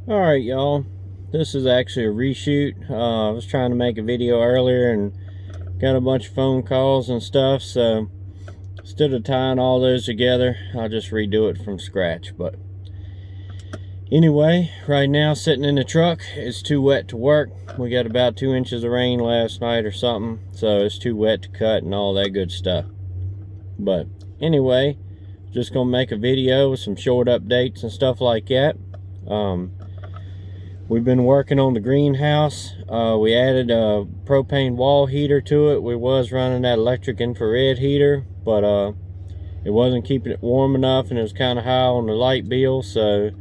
Alright, y'all, this is actually a reshoot. I was trying to make a video earlier and got a bunch of phone calls and stuff, so instead of tying all those together, I'll just redo it from scratch. But anyway, right now sitting in the truck, it's too wet to work. We got about 2 inches of rain last night or something, so it's too wet to cut and all that good stuff. But anyway, just gonna make a video with some short updates and stuff like that. We've been working on the greenhouse. We added a propane wall heater to it. We was running that electric infrared heater, but it wasn't keeping it warm enough, and it was kind of high on the light bill. So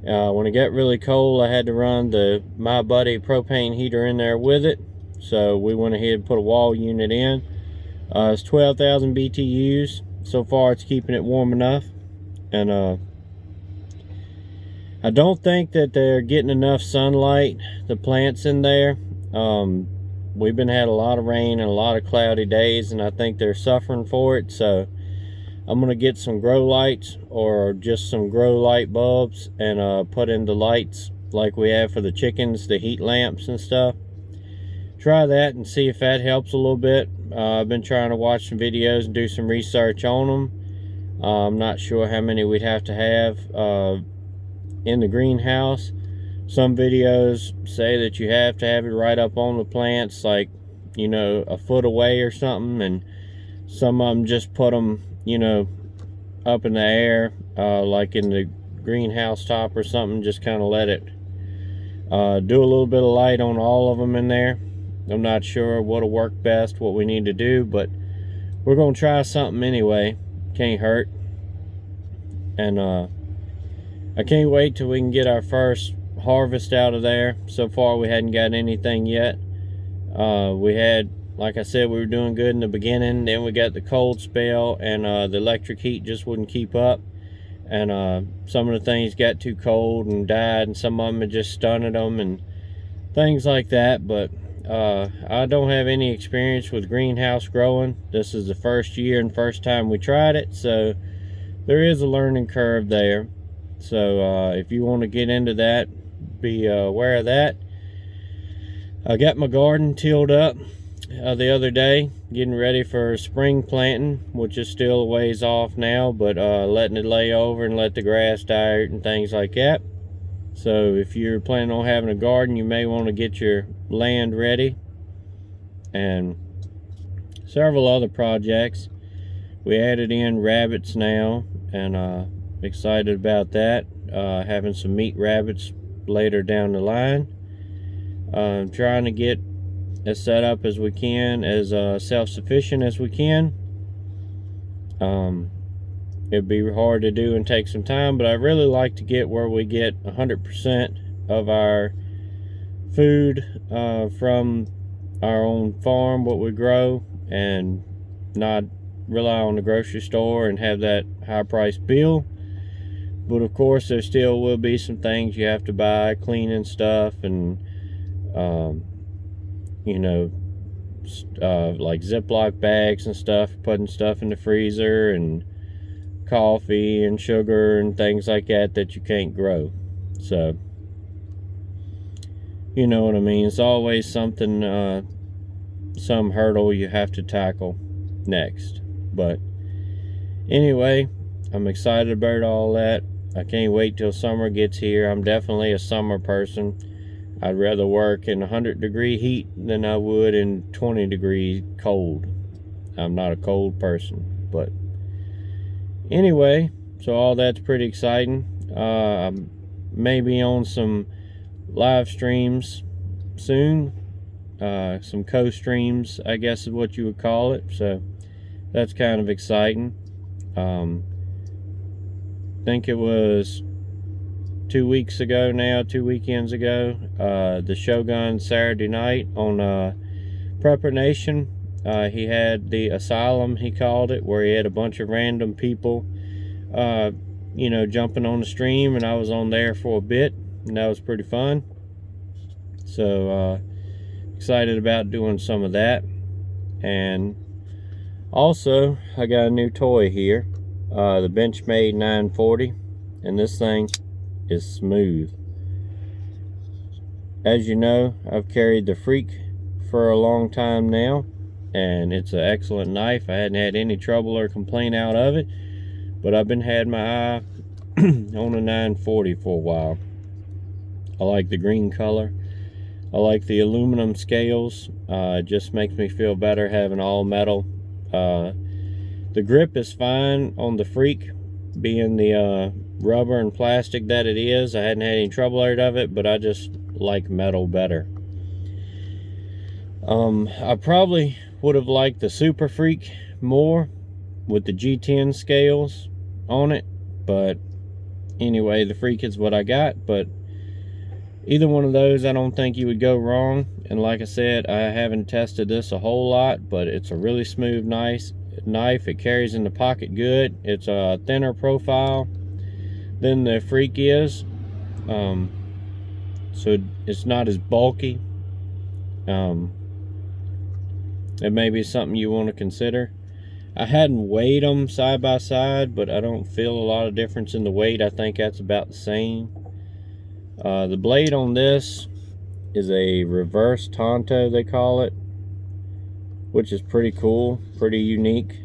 when it got really cold, I had to run the My Buddy propane heater in there with it. So we went ahead and put a wall unit in. It's 12,000 BTUs. So far, it's keeping it warm enough, and I don't think that they're getting enough sunlight, the plants in there. We've been had a lot of rain and a lot of cloudy days, and I think they're suffering for it. So I'm gonna get some grow lights or just some grow light bulbs and put in the lights like we have for the chickens, the heat lamps and stuff. Try that and see if that helps a little bit. I've been trying to watch some videos and do some research on them. I'm not sure how many we'd have to have in the greenhouse. Some videos say that you have to have it right up on the plants, like, you know, a foot away or something, and some of them just put them, you know, up in the air, like in the greenhouse top or something. Just kind of let it do a little bit of light on all of them in there. I'm not sure what'll work best, what we need to do, but we're gonna try something anyway. Can't hurt. And I can't wait till we can get our first harvest out of there. So far we hadn't got anything yet. We had, like I said, we were doing good in the beginning. Then we got the cold spell, and the electric heat just wouldn't keep up. And some of the things got too cold and died, and some of them had just stunned them and things like that. But I don't have any experience with greenhouse growing. This is the first year and first time we tried it, so there is a learning curve there. So if you want to get into that, be aware of that. I got my garden tilled up the other day, getting ready for spring planting, which is still a ways off now, but letting it lay over and let the grass die and things like that. So if you're planning on having a garden, you may want to get your land ready. And several other projects. We added in rabbits now, and excited about that. Having some meat rabbits later down the line. Trying to get as set up as we can, as self-sufficient as we can. It'd be hard to do and take some time, but I really like to get where we get 100% of our food from our own farm, what we grow, and not rely on the grocery store and have that high price bill. But of course, there still will be some things you have to buy, cleaning stuff, and you know, like Ziploc bags and stuff, putting stuff in the freezer, and coffee and sugar and things like that that you can't grow. So you know what I mean. It's always something, some hurdle you have to tackle next. But anyway, I'm excited about all that. I can't wait till summer gets here. I'm definitely a summer person. I'd rather work in 100-degree heat than I would in 20-degree cold. I'm not a cold person. But anyway, so all that's pretty exciting. Maybe on some live streams soon. Some co-streams, I guess is what you would call it. So that's kind of exciting. I think it was 2 weeks ago now, 2 weekends ago, the Shogun Saturday night on Prepper Nation. He had the asylum, he called it, where he had a bunch of random people, you know, jumping on the stream, and I was on there for a bit, and that was pretty fun. So excited about doing some of that. And also, I got a new toy here, the Benchmade 940, and this thing is smooth. As you know, I've carried the Freak for a long time now, and it's an excellent knife. I hadn't had any trouble or complaint out of it, but I've been had my eye on a 940 for a while. I like the green color. I like the aluminum scales. It just makes me feel better having all metal. The grip is fine on the Freak, being the rubber and plastic that it is. I hadn't had any trouble out of it, but I just like metal better. I probably would have liked the Super Freak more with the G10 scales on it, but anyway, the Freak is what I got. But either one of those, I don't think you would go wrong. And like I said, I haven't tested this a whole lot, but it's a really smooth, nice knife. It carries in the pocket good. It's a thinner profile than the Freak is, so it's not as bulky. It may be something you want to consider. I hadn't weighed them side by side, but I don't feel a lot of difference in the weight. I think that's about the same. The blade on this is a reverse Tonto, they call it, which is pretty cool, pretty unique.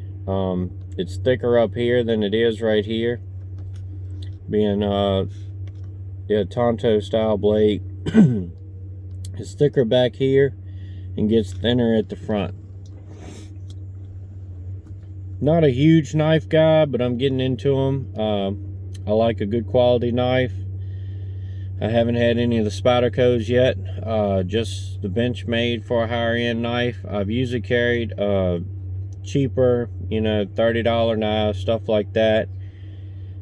It's thicker up here than it is right here, being Tonto style blade. It's thicker back here and gets thinner at the front. Not a huge knife guy, but I'm getting into them. I like a good quality knife. I haven't had any of the Spydercos yet, just the Benchmade for a higher end knife. I've usually carried cheaper, $30 knives, stuff like that.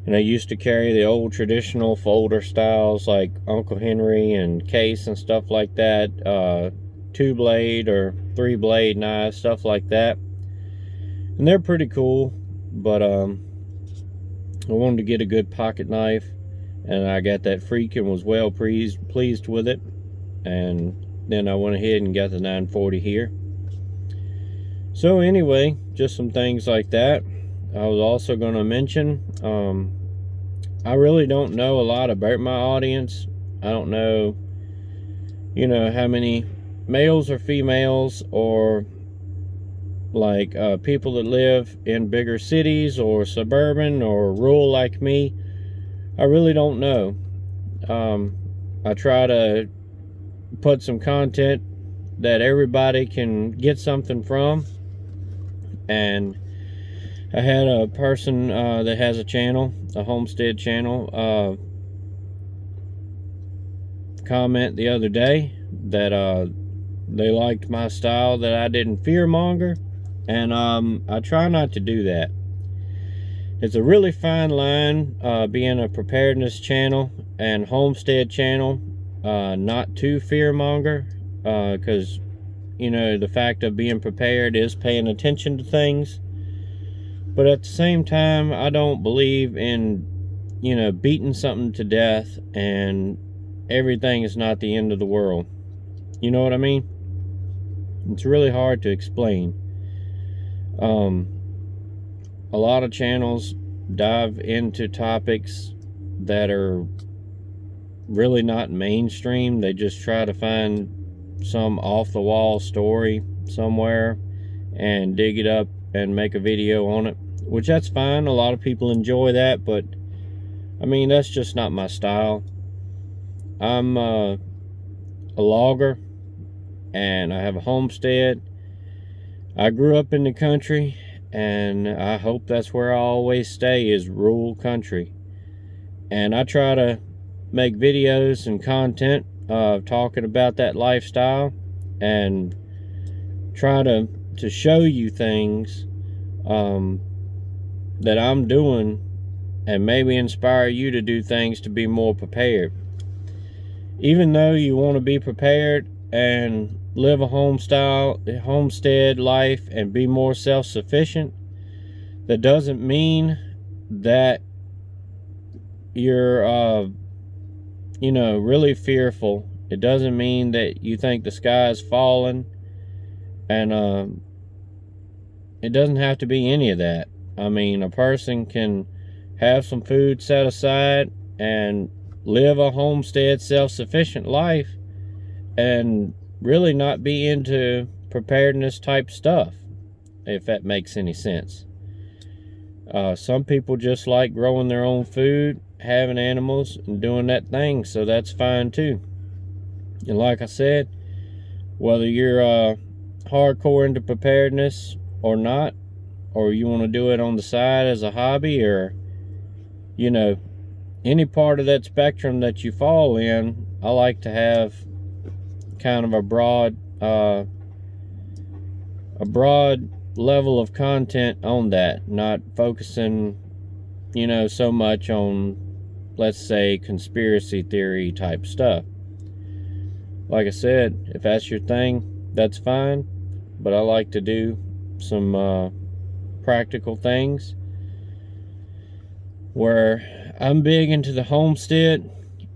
And I used to carry the old traditional folder styles like Uncle Henry and Case and stuff like that. 2-blade or 3-blade knives, stuff like that. And they're pretty cool, but I wanted to get a good pocket knife, and I got that Freak and was well pleased with it. And then I went ahead and got the 940 here. So anyway, just some things like that. I was also going to mention, I really don't know a lot about my audience. I don't know, how many males or females, or like people that live in bigger cities or suburban or rural like me. I really don't know. I try to put some content that everybody can get something from. And I had a person that has a channel, a homestead channel, comment the other day that they liked my style, that I didn't fearmonger. And I try not to do that. It's a really fine line, being a preparedness channel and homestead channel, not too fearmonger, because the fact of being prepared is paying attention to things. But at the same time, I don't believe in beating something to death and everything is not the end of the world. You know what I mean? It's really hard to explain. A lot of channels dive into topics that are really not mainstream. They just try to find some off-the-wall story somewhere and dig it up and make a video on it, which that's fine. A lot of people enjoy that, but I mean, that's just not my style. I'm a logger, and I have a homestead. I grew up in the country, and I hope that's where I always stay, is rural country. And I try to make videos and content talking about that lifestyle, and try to show you things that I'm doing, and maybe inspire you to do things to be more prepared. Even though you want to be prepared and live a homestead life and be more self-sufficient, that doesn't mean that you're really fearful. It doesn't mean that you think the sky is falling, and it doesn't have to be any of that. I mean, a person can have some food set aside and live a homestead self-sufficient life and really not be into preparedness type stuff, if that makes any sense. Some people just like growing their own food, having animals, and doing that thing, so that's fine too. And like I said, whether you're hardcore into preparedness or not, or you want to do it on the side as a hobby, or any part of that spectrum that you fall in, I like to have kind of a broad level of content on that, not focusing so much on, let's say, conspiracy theory type stuff. Like I said, if that's your thing, that's fine, but I like to do some practical things where I'm big into the homestead,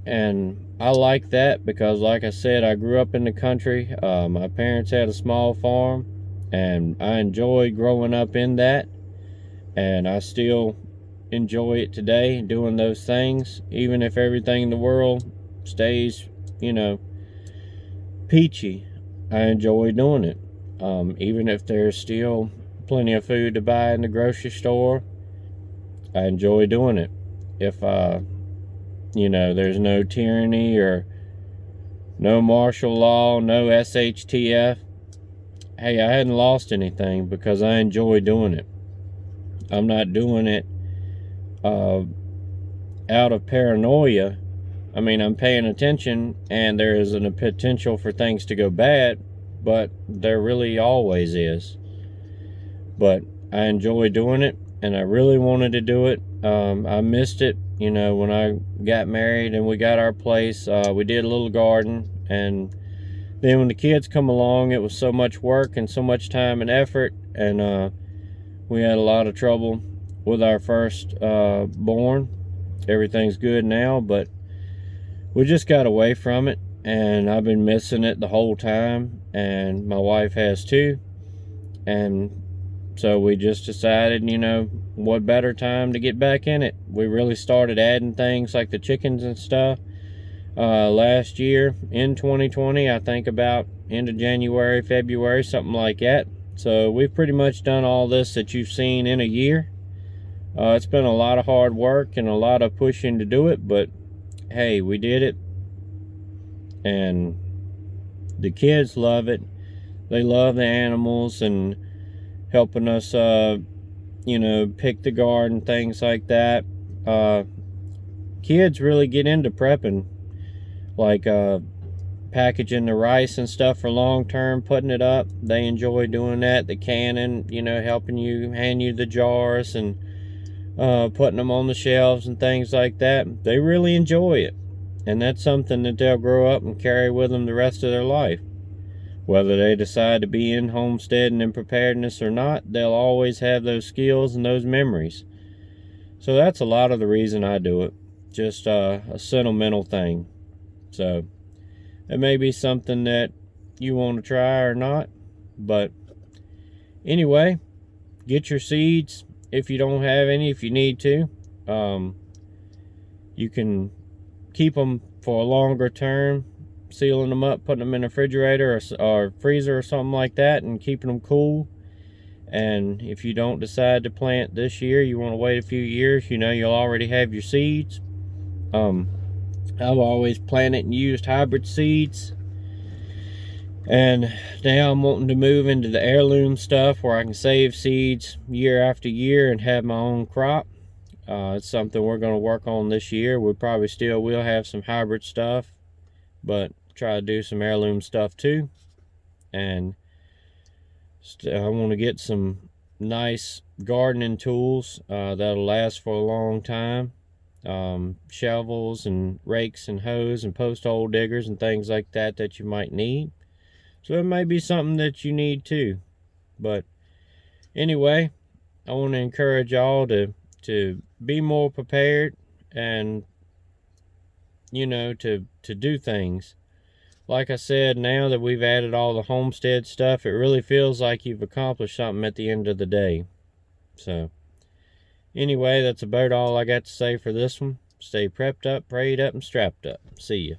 and I like that because, like I said, I grew up in the country. My parents had a small farm, and I enjoyed growing up in that, and I still enjoy it today, doing those things, even if everything in the world stays peachy. I enjoy doing it, even if there's still plenty of food to buy in the grocery store. I enjoy doing it. If there's no tyranny or no martial law, no SHTF, hey, I hadn't lost anything because I enjoy doing it. I'm not doing it out of paranoia. I mean, I'm paying attention, and there is a potential for things to go bad, but there really always is. But I enjoy doing it, and I really wanted to do it. I missed it, when I got married and we got our place. We did a little garden, and then when the kids come along, it was so much work and so much time and effort, and we had a lot of trouble with our first born. Everything's good now, but we just got away from it, and I've been missing it the whole time, and my wife has too. And so we just decided, what better time to get back in it. We really started adding things like the chickens and stuff last year in 2020, I think about end of January, February, something like that. So we've pretty much done all this that you've seen in a year. It's been a lot of hard work and a lot of pushing to do it, but hey, we did it, and the kids love it. They love the animals and helping us pick the garden, things like that. Kids really get into prepping, like packaging the rice and stuff for long term, putting it up. They enjoy doing that. The canning, helping you, hand you the jars, and putting them on the shelves and things like that. They really enjoy it, and that's something that they'll grow up and carry with them the rest of their life. Whether they decide to be in homesteading and preparedness or not, they'll always have those skills and those memories. So that's a lot of the reason I do it. Just a sentimental thing. So it may be something that you want to try or not, but anyway, get your seeds if you don't have any. If you need to, you can keep them for a longer term, sealing them up, putting them in a refrigerator or freezer or something like that, and keeping them cool. And if you don't decide to plant this year, you want to wait a few years, you'll already have your seeds. I've always planted and used hybrid seeds, and now I'm wanting to move into the heirloom stuff where I can save seeds year after year and have my own crop. It's something we're going to work on this year. We probably still will have some hybrid stuff, but try to do some heirloom stuff too. And I want to get some nice gardening tools that'll last for a long time. Shovels and rakes and hoes and post hole diggers and things like that you might need. So it may be something that you need too. But anyway, I want to encourage y'all to be more prepared, and to do things. Like I said, now that we've added all the homestead stuff, it really feels like you've accomplished something at the end of the day. So anyway, that's about all I got to say for this one. Stay prepped up, prayed up, and strapped up. See ya.